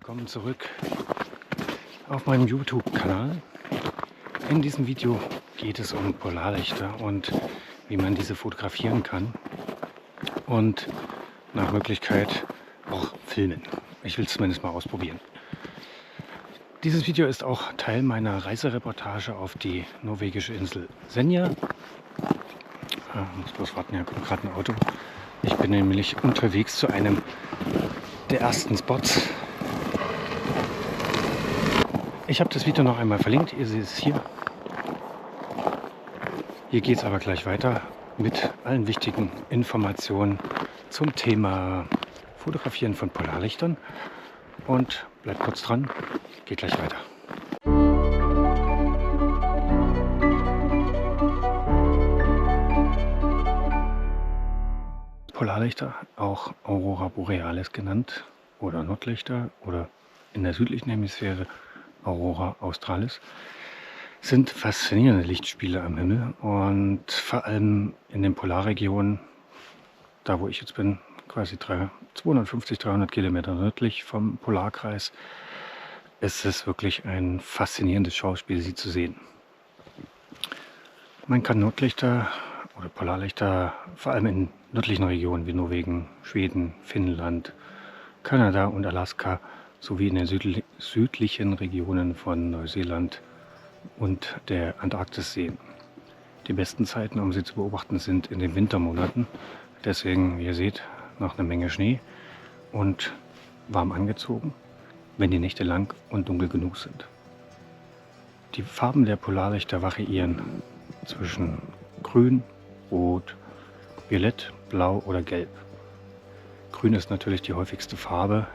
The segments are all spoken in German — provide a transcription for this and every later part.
willkommen zurück auf meinem YouTube-Kanal. In diesem Video geht es um Polarlichter und wie man diese fotografieren kann und nach Möglichkeit auch filmen. Ich will es zumindest mal ausprobieren. Dieses Video ist auch Teil meiner Reisereportage auf die norwegische Insel Senja. Muss bloß warten, ja, kommt gerade ein Auto. Ich bin nämlich unterwegs zu einem der ersten Spots. Ich habe das Video noch einmal verlinkt, ihr seht es hier. Hier geht es aber gleich weiter mit allen wichtigen Informationen zum Thema Fotografieren von Polarlichtern. Und bleibt kurz dran, geht gleich weiter. Polarlichter, auch Aurora Borealis genannt, oder Nordlichter oder in der südlichen Hemisphäre Aurora Australis, sind faszinierende Lichtspiele am Himmel und vor allem in den Polarregionen, da wo ich jetzt bin, quasi 250-300 Kilometer nördlich vom Polarkreis, ist es wirklich ein faszinierendes Schauspiel, sie zu sehen. Man kann Nordlichter oder Polarlichter vor allem in nördlichen Regionen wie Norwegen, Schweden, Finnland, Kanada und Alaska sowie in den südlichen Regionen von Neuseeland und der Antarktis sehen. Die besten Zeiten, um sie zu beobachten, sind in den Wintermonaten. Deswegen, wie ihr seht, noch eine Menge Schnee und warm angezogen, wenn die Nächte lang und dunkel genug sind. Die Farben der Polarlichter variieren zwischen grün, rot, violett, blau oder gelb. Grün ist natürlich die häufigste Farbe,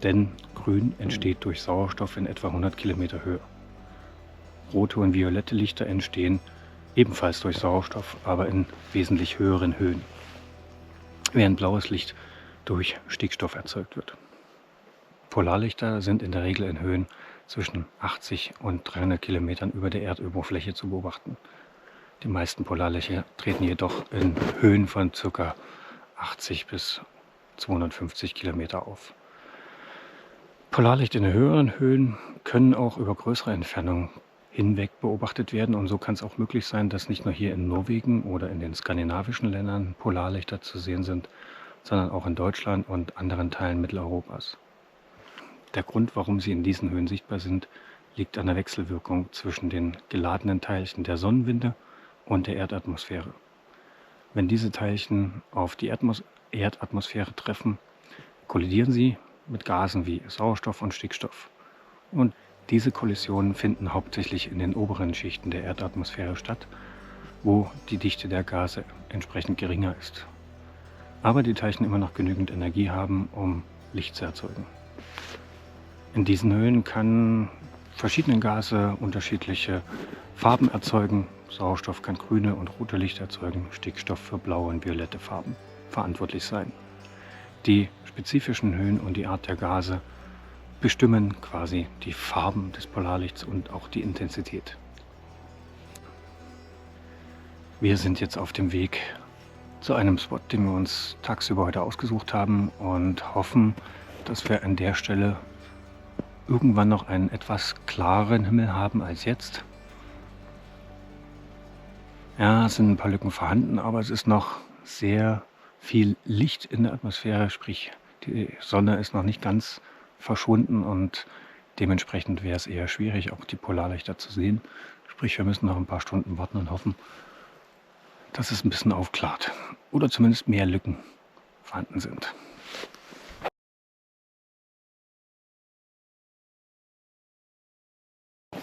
denn Grün entsteht durch Sauerstoff in etwa 100 Kilometer Höhe. Rote und violette Lichter entstehen ebenfalls durch Sauerstoff, aber in wesentlich höheren Höhen, während blaues Licht durch Stickstoff erzeugt wird. Polarlichter sind in der Regel in Höhen zwischen 80 und 300 Kilometern über der Erdoberfläche zu beobachten. Die meisten Polarlichter treten jedoch in Höhen von ca. 80 bis 250 Kilometer auf. Polarlichter in höheren Höhen können auch über größere Entfernungen hinweg beobachtet werden und so kann es auch möglich sein, dass nicht nur hier in Norwegen oder in den skandinavischen Ländern Polarlichter zu sehen sind, sondern auch in Deutschland und anderen Teilen Mitteleuropas. Der Grund, warum sie in diesen Höhen sichtbar sind, liegt an der Wechselwirkung zwischen den geladenen Teilchen der Sonnenwinde und der Erdatmosphäre. Wenn diese Teilchen auf die Erdatmosphäre treffen, kollidieren sie mit Gasen wie Sauerstoff und Stickstoff. Und diese Kollisionen finden hauptsächlich in den oberen Schichten der Erdatmosphäre statt, wo die Dichte der Gase entsprechend geringer ist. Aber die Teilchen immer noch genügend Energie haben, um Licht zu erzeugen. In diesen Höhen kann verschiedene Gase unterschiedliche Farben erzeugen. Sauerstoff kann grüne und rote Lichter erzeugen, Stickstoff für blaue und violette Farben verantwortlich sein. Die spezifischen Höhen und die Art der Gase bestimmen quasi die Farben des Polarlichts und auch die Intensität. Wir sind jetzt auf dem Weg zu einem Spot, den wir uns tagsüber heute ausgesucht haben und hoffen, dass wir an der Stelle irgendwann noch einen etwas klareren Himmel haben als jetzt. Ja, es sind ein paar Lücken vorhanden, aber es ist noch sehr viel Licht in der Atmosphäre, sprich die Sonne ist noch nicht ganz verschwunden und dementsprechend wäre es eher schwierig, auch die Polarlichter zu sehen. Sprich, wir müssen noch ein paar Stunden warten und hoffen, dass es ein bisschen aufklart oder zumindest mehr Lücken vorhanden sind.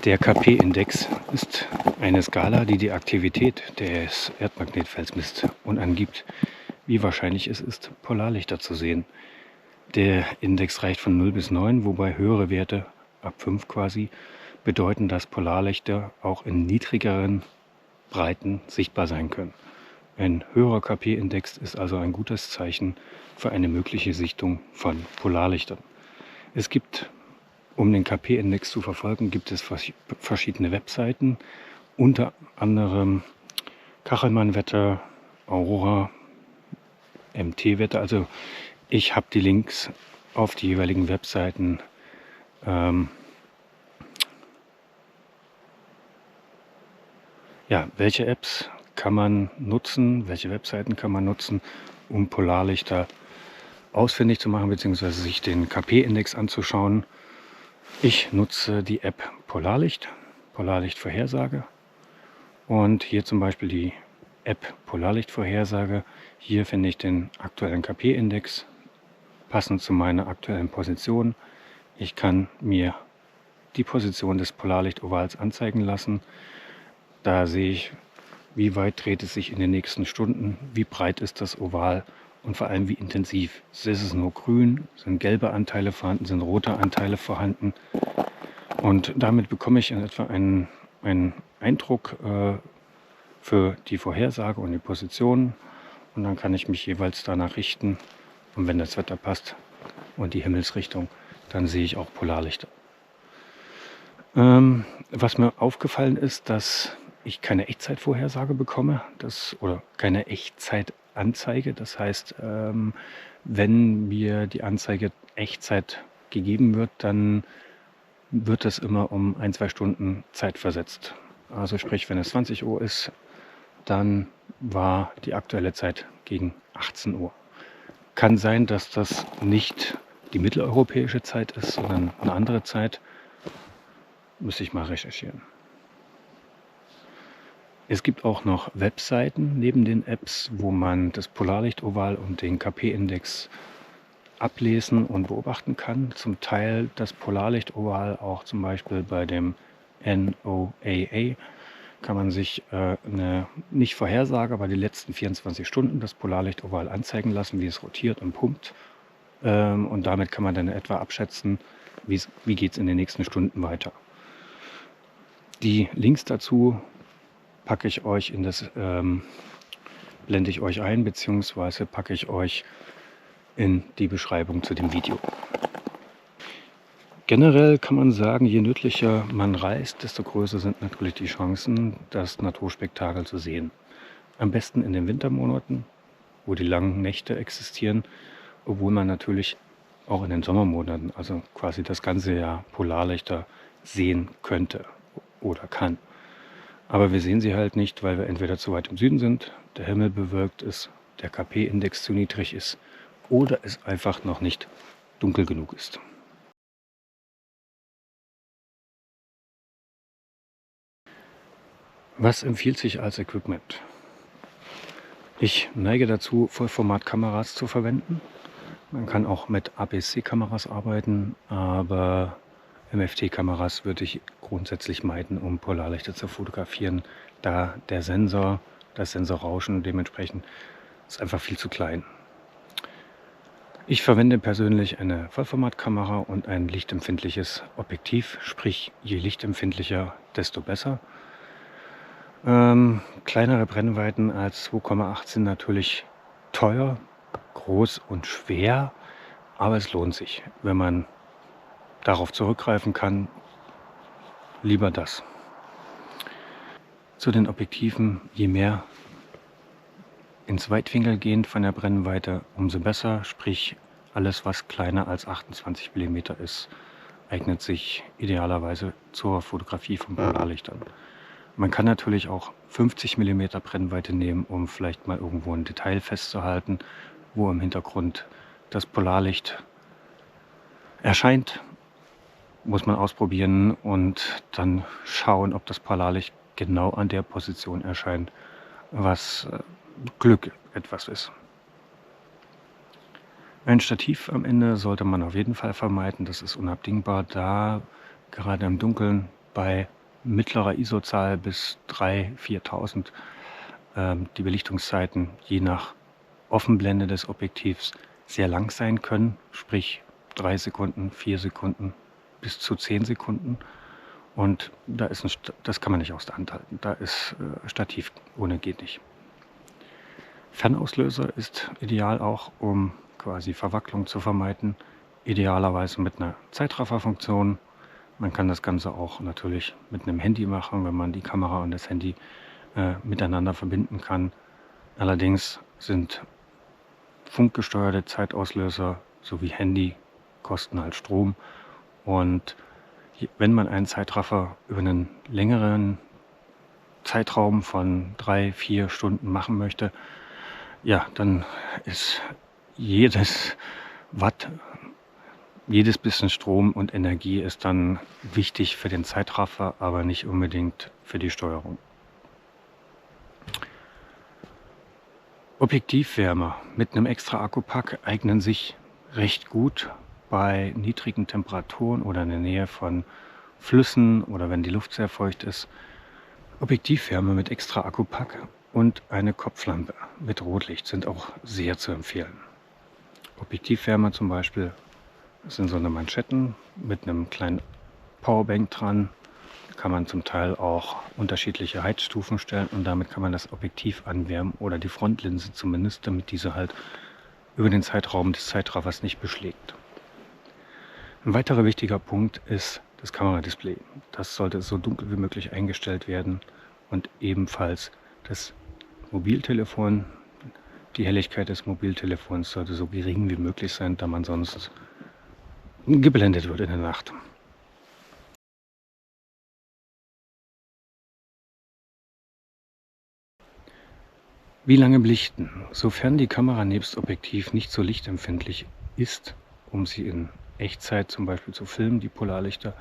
Der KP-Index ist eine Skala, die die Aktivität des Erdmagnetfelds misst und angibt, wie wahrscheinlich es ist, Polarlichter zu sehen. Der Index reicht von 0 bis 9, wobei höhere Werte, ab 5 quasi, bedeuten, dass Polarlichter auch in niedrigeren Breiten sichtbar sein können. Ein höherer KP-Index ist also ein gutes Zeichen für eine mögliche Sichtung von Polarlichtern. Es gibt, um den KP-Index zu verfolgen, gibt es verschiedene Webseiten, unter anderem Kachelmann-Wetter, Aurora, MT-Wetter. Also ich habe die Links auf die jeweiligen Webseiten Ja, welche Apps kann man nutzen, welche Webseiten kann man nutzen, um Polarlichter ausfindig zu machen, beziehungsweise sich den KP-Index anzuschauen. Ich nutze die App Polarlicht, Polarlichtvorhersage. Und hier zum Beispiel die App Polarlichtvorhersage. Hier finde ich den aktuellen KP-Index, passend zu meiner aktuellen Position. Ich kann mir die Position des Polarlichtovals anzeigen lassen. Da sehe ich, wie weit dreht es sich in den nächsten Stunden, wie breit ist das Oval und vor allem wie intensiv. Ist es nur grün, sind gelbe Anteile vorhanden, sind rote Anteile vorhanden. Und damit bekomme ich in etwa einen Eindruck für die Vorhersage und die Position. Und dann kann ich mich jeweils danach richten. Und wenn das Wetter passt und die Himmelsrichtung, dann sehe ich auch Polarlichter. Was mir aufgefallen ist, dass ich keine Echtzeitvorhersage bekomme, oder keine Echtzeitanzeige. Das heißt, wenn mir die Anzeige Echtzeit gegeben wird, dann wird das immer um 1-2 Stunden Zeit versetzt. Also sprich, wenn es 20 Uhr ist, dann war die aktuelle Zeit gegen 18 Uhr. Kann sein, dass das nicht die mitteleuropäische Zeit ist, sondern eine andere Zeit. Müsste ich mal recherchieren. Es gibt auch noch Webseiten neben den Apps, wo man das Polarlichtoval und den KP-Index ablesen und beobachten kann. Zum Teil das Polarlichtoval auch zum Beispiel bei dem NOAA kann man sich eine nicht Vorhersage, aber die letzten 24 Stunden das Polarlichtoval anzeigen lassen, wie es rotiert und pumpt. Und damit kann man dann etwa abschätzen, wie geht es in den nächsten Stunden weiter. Die Links dazu packe ich euch blende ich euch ein, beziehungsweise packe ich euch in die Beschreibung zu dem Video. Generell kann man sagen, je nördlicher man reist, desto größer sind natürlich die Chancen, das Naturspektakel zu sehen. Am besten in den Wintermonaten, wo die langen Nächte existieren, obwohl man natürlich auch in den Sommermonaten, also quasi das ganze Jahr, Polarlichter sehen könnte oder kann. Aber wir sehen sie halt nicht, weil wir entweder zu weit im Süden sind, der Himmel bewölkt ist, der KP-Index zu niedrig ist oder es einfach noch nicht dunkel genug ist. Was empfiehlt sich als Equipment? Ich neige dazu, Vollformatkameras zu verwenden. Man kann auch mit APS-C-Kameras arbeiten, aber MFT-Kameras würde ich grundsätzlich meiden, um Polarlichter zu fotografieren, da das Sensorrauschen dementsprechend ist einfach viel zu klein. Ich verwende persönlich eine Vollformatkamera und ein lichtempfindliches Objektiv, sprich je lichtempfindlicher, desto besser. Kleinere Brennweiten als 2,8 sind natürlich teuer, groß und schwer, aber es lohnt sich, wenn man darauf zurückgreifen kann, lieber das. Zu den Objektiven, je mehr ins Weitwinkel gehend von der Brennweite, umso besser, sprich alles, was kleiner als 28 mm ist, eignet sich idealerweise zur Fotografie von Polarlichtern. Man kann natürlich auch 50 mm Brennweite nehmen, um vielleicht mal irgendwo ein Detail festzuhalten, wo im Hintergrund das Polarlicht erscheint. Muss man ausprobieren und dann schauen, ob das Polarlicht genau an der Position erscheint, was Glück etwas ist. Ein Stativ am Ende sollte man auf jeden Fall vermeiden, das ist unabdingbar, da gerade im Dunkeln bei mittlerer ISO-Zahl bis 3.000, 4.000 die Belichtungszeiten je nach Offenblende des Objektivs sehr lang sein können, sprich 3 Sekunden, 4 Sekunden bis zu 10 Sekunden. Und das kann man nicht aus der Hand halten. Da ist Stativ ohne geht nicht. Fernauslöser ist ideal auch, um quasi Verwacklung zu vermeiden. Idealerweise mit einer Zeitrafferfunktion. Man kann das Ganze auch natürlich mit einem Handy machen, wenn man die Kamera und das Handy miteinander verbinden kann. Allerdings sind funkgesteuerte Zeitauslöser sowie Handy kosten halt Strom Und wenn man einen Zeitraffer über einen längeren Zeitraum von 3-4 Stunden machen möchte, ja, dann ist jedes Watt, jedes bisschen Strom und Energie ist dann wichtig für den Zeitraffer, aber nicht unbedingt für die Steuerung. Objektivwärme mit einem extra Akkupack eignen sich recht gut bei niedrigen Temperaturen oder in der Nähe von Flüssen oder wenn die Luft sehr feucht ist. Objektivwärme mit extra Akkupack und eine Kopflampe mit Rotlicht sind auch sehr zu empfehlen. Objektivwärme zum Beispiel sind so eine Manschetten mit einem kleinen Powerbank dran. Da kann man zum Teil auch unterschiedliche Heizstufen stellen und damit kann man das Objektiv anwärmen oder die Frontlinse zumindest, damit diese halt über den Zeitraum des Zeitraffers nicht beschlägt. Ein weiterer wichtiger Punkt ist das Kameradisplay. Das sollte so dunkel wie möglich eingestellt werden und ebenfalls das Mobiltelefon. Die Helligkeit des Mobiltelefons sollte so gering wie möglich sein, da man sonst geblendet wird in der Nacht. Wie lange belichten? Sofern die Kamera nebst Objektiv nicht so lichtempfindlich ist, um sie in Echtzeit zum Beispiel zu filmen, die Polarlichter,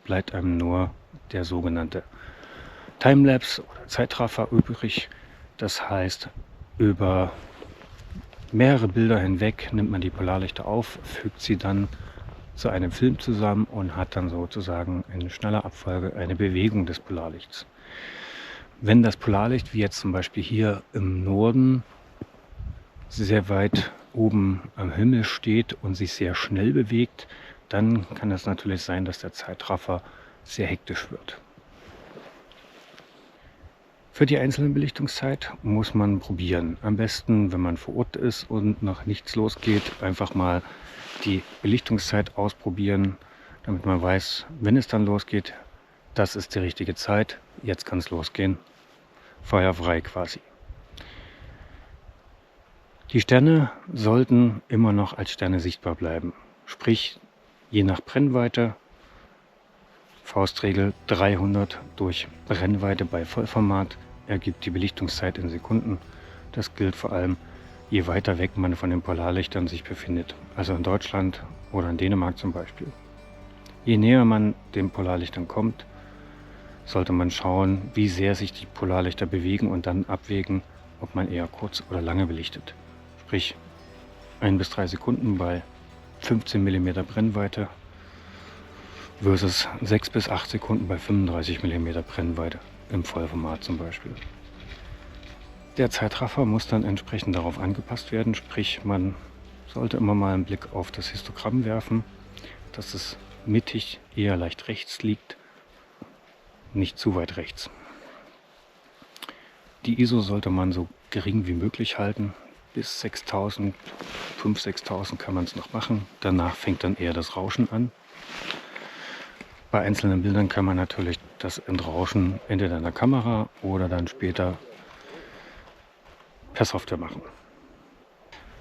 bleibt einem nur der sogenannte Timelapse oder Zeitraffer übrig. Das heißt, über mehrere Bilder hinweg nimmt man die Polarlichter auf, fügt sie dann zu einem Film zusammen und hat dann sozusagen in schneller Abfolge eine Bewegung des Polarlichts. Wenn das Polarlicht, wie jetzt zum Beispiel hier im Norden, sehr weit oben am Himmel steht und sich sehr schnell bewegt, dann kann es natürlich sein, dass der Zeitraffer sehr hektisch wird. Für die einzelne Belichtungszeit muss man probieren. Am besten, wenn man vor Ort ist und noch nichts losgeht, einfach mal die Belichtungszeit ausprobieren, damit man weiß, wenn es dann losgeht, das ist die richtige Zeit, jetzt kann es losgehen. Feuerfrei quasi. Die Sterne sollten immer noch als Sterne sichtbar bleiben. Sprich, je nach Brennweite, Faustregel 300 durch Brennweite bei Vollformat ergibt die Belichtungszeit in Sekunden. Das gilt vor allem, je weiter weg man von den Polarlichtern sich befindet. Also in Deutschland oder in Dänemark zum Beispiel. Je näher man den Polarlichtern kommt, sollte man schauen, wie sehr sich die Polarlichter bewegen und dann abwägen, ob man eher kurz oder lange belichtet. Sprich 1 bis 3 Sekunden bei 15 mm Brennweite versus 6 bis 8 Sekunden bei 35 mm Brennweite im Vollformat zum Beispiel. Der Zeitraffer muss dann entsprechend darauf angepasst werden, sprich man sollte immer mal einen Blick auf das Histogramm werfen, dass es mittig eher leicht rechts liegt, nicht zu weit rechts. Die ISO sollte man so gering wie möglich halten, bis 6000, 5.000, 6.000 kann man es noch machen, danach fängt dann eher das Rauschen an. Bei einzelnen Bildern kann man natürlich das Entrauschen entweder in der Kamera oder dann später per Software machen.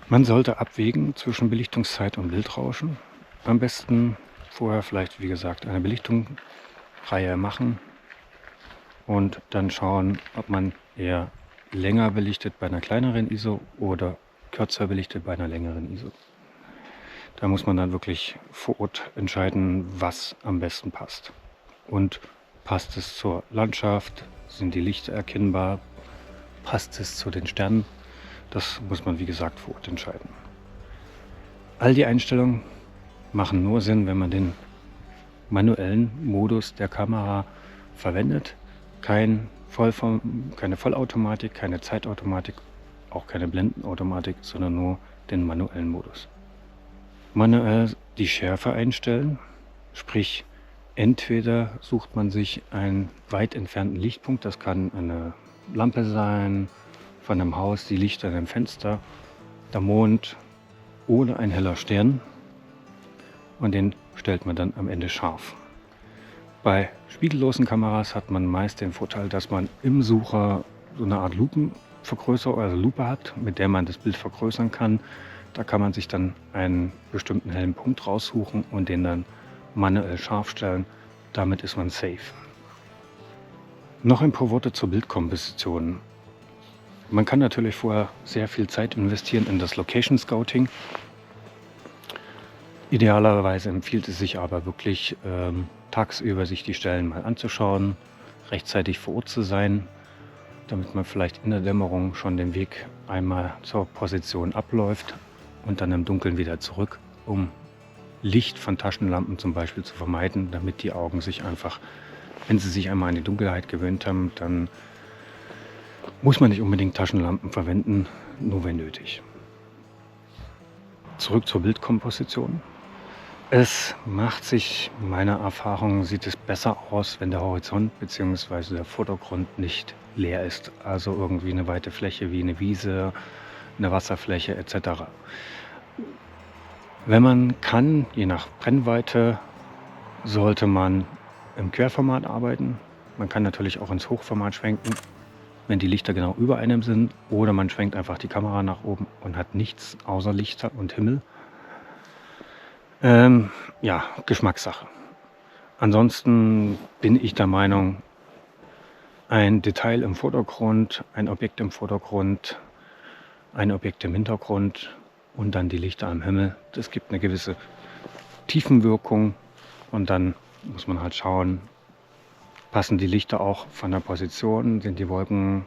Man sollte abwägen zwischen Belichtungszeit und Bildrauschen. Am besten vorher vielleicht, wie gesagt, eine Belichtungsreihe machen und dann schauen, ob man eher länger belichtet bei einer kleineren ISO oder kürzer belichtet bei einer längeren ISO. Da muss man dann wirklich vor Ort entscheiden, was am besten passt. Und passt es zur Landschaft? Sind die Lichter erkennbar? Passt es zu den Sternen? Das muss man, wie gesagt, vor Ort entscheiden. All die Einstellungen machen nur Sinn, wenn man den manuellen Modus der Kamera verwendet. Keine Vollautomatik, keine Zeitautomatik, auch keine Blendenautomatik, sondern nur den manuellen Modus. Manuell die Schärfe einstellen, sprich entweder sucht man sich einen weit entfernten Lichtpunkt, das kann eine Lampe sein, von einem Haus, die Lichter an einem Fenster, der Mond oder ein heller Stern und den stellt man dann am Ende scharf. Bei spiegellosen Kameras hat man meist den Vorteil, dass man im Sucher so eine Art Lupenvergrößer, also Lupe hat, mit der man das Bild vergrößern kann. Da kann man sich dann einen bestimmten hellen Punkt raussuchen und den dann manuell scharf stellen. Damit ist man safe. Noch ein paar Worte zur Bildkomposition. Man kann natürlich vorher sehr viel Zeit investieren in das Location Scouting. Idealerweise empfiehlt es sich aber wirklich, tagsüber sich die Stellen mal anzuschauen, rechtzeitig vor Ort zu sein, damit man vielleicht in der Dämmerung schon den Weg einmal zur Position abläuft und dann im Dunkeln wieder zurück, um Licht von Taschenlampen zum Beispiel zu vermeiden, damit die Augen sich einfach, wenn sie sich einmal an die Dunkelheit gewöhnt haben, dann muss man nicht unbedingt Taschenlampen verwenden, nur wenn nötig. Zurück zur Bildkomposition. Es macht sich, meiner Erfahrung, sieht es besser aus, wenn der Horizont bzw. der Vordergrund nicht leer ist. Also irgendwie eine weite Fläche wie eine Wiese, eine Wasserfläche etc. Wenn man kann, je nach Brennweite, sollte man im Querformat arbeiten. Man kann natürlich auch ins Hochformat schwenken, wenn die Lichter genau über einem sind. Oder man schwenkt einfach die Kamera nach oben und hat nichts außer Lichter und Himmel. Ja, Geschmackssache. Ansonsten bin ich der Meinung, ein Detail im Vordergrund, ein Objekt im Vordergrund, ein Objekt im Hintergrund und dann die Lichter am Himmel. Das gibt eine gewisse Tiefenwirkung und dann muss man halt schauen, passen die Lichter auch von der Position, sind die Wolken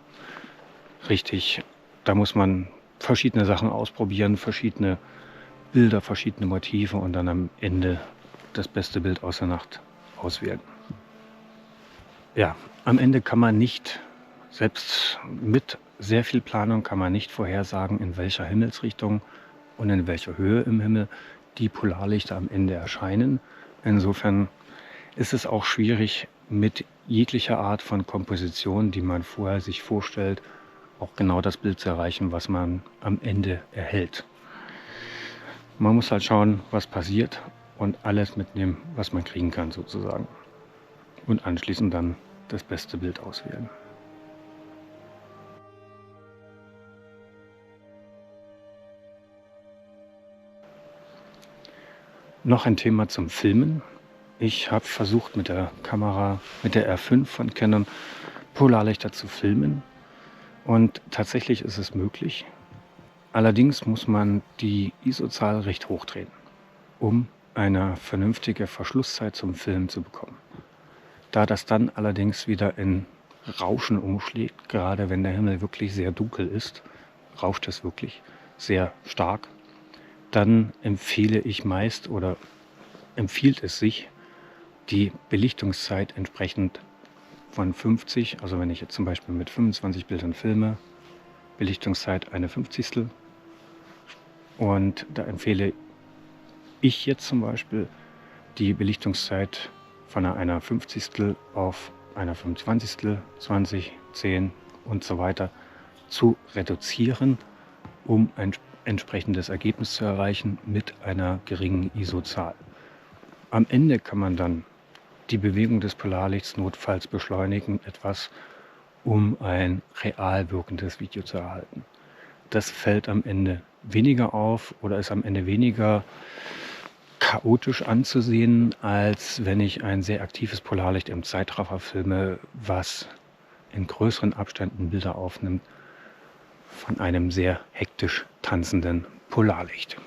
richtig. Da muss man verschiedene Sachen ausprobieren, verschiedene Bilder, verschiedene Motive und dann am Ende das beste Bild aus der Nacht auswählen. Ja, am Ende kann man nicht, selbst mit sehr viel Planung, kann man nicht vorhersagen, in welcher Himmelsrichtung und in welcher Höhe im Himmel die Polarlichter am Ende erscheinen. Insofern ist es auch schwierig, mit jeglicher Art von Komposition, die man vorher sich vorstellt, auch genau das Bild zu erreichen, was man am Ende erhält. Man muss halt schauen, was passiert und alles mitnehmen, was man kriegen kann sozusagen. Und anschließend dann das beste Bild auswählen. Noch ein Thema zum Filmen. Ich habe versucht mit der Kamera, mit der R5 von Canon, Polarlichter zu filmen. Und tatsächlich ist es möglich. Allerdings muss man die ISO-Zahl recht hoch drehen, um eine vernünftige Verschlusszeit zum Filmen zu bekommen. Da das dann allerdings wieder in Rauschen umschlägt, gerade wenn der Himmel wirklich sehr dunkel ist, rauscht es wirklich sehr stark, dann empfehle ich meist oder empfiehlt es sich, die Belichtungszeit entsprechend von 50, also wenn ich jetzt zum Beispiel mit 25 Bildern filme, Belichtungszeit eine 50. Und da empfehle ich jetzt zum Beispiel die Belichtungszeit von einer 50. auf einer 25., 20, 10 und so weiter zu reduzieren, um ein entsprechendes Ergebnis zu erreichen mit einer geringen ISO-Zahl. Am Ende kann man dann die Bewegung des Polarlichts notfalls beschleunigen, etwas, um ein real wirkendes Video zu erhalten. Das fällt am Ende weniger auf oder ist am Ende weniger chaotisch anzusehen, als wenn ich ein sehr aktives Polarlicht im Zeitraffer filme, was in größeren Abständen Bilder aufnimmt von einem sehr hektisch tanzenden Polarlicht.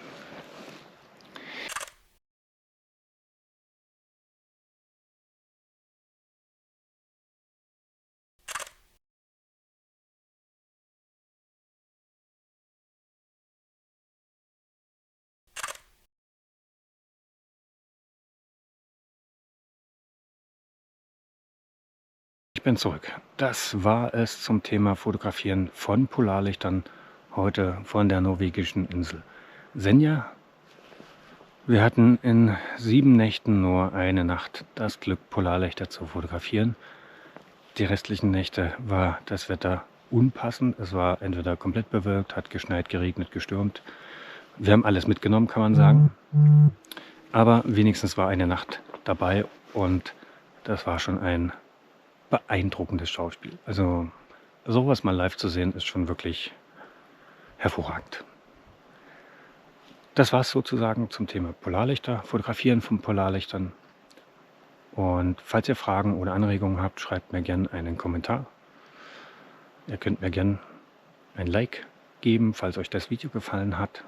Ich bin zurück. Das war es zum Thema Fotografieren von Polarlichtern, heute von der norwegischen Insel Senja. Wir hatten in 7 Nächten nur eine Nacht das Glück, Polarlichter zu fotografieren. Die restlichen Nächte war das Wetter unpassend. Es war entweder komplett bewölkt, hat geschneit, geregnet, gestürmt. Wir haben alles mitgenommen, kann man sagen. Aber wenigstens war eine Nacht dabei und das war schon ein beeindruckendes Schauspiel. Also sowas mal live zu sehen, ist schon wirklich hervorragend. Das war es sozusagen zum Thema Polarlichter, Fotografieren von Polarlichtern. Und falls ihr Fragen oder Anregungen habt, schreibt mir gerne einen Kommentar. Ihr könnt mir gerne ein Like geben, falls euch das Video gefallen hat.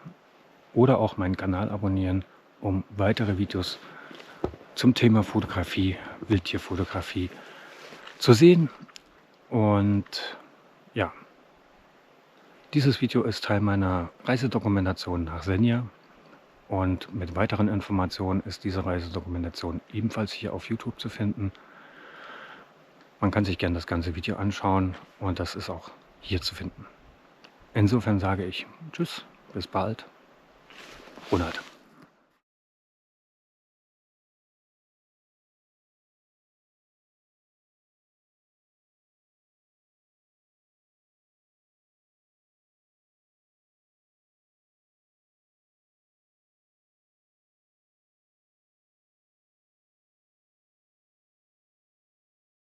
Oder auch meinen Kanal abonnieren, um weitere Videos zum Thema Fotografie, Wildtierfotografie zu sehen. Und ja, dieses Video ist Teil meiner Reisedokumentation nach Senja. Und mit weiteren Informationen ist diese Reisedokumentation ebenfalls hier auf YouTube zu finden. Man kann sich gerne das ganze Video anschauen und das ist auch hier zu finden. Insofern sage ich Tschüss, bis bald, Ronald.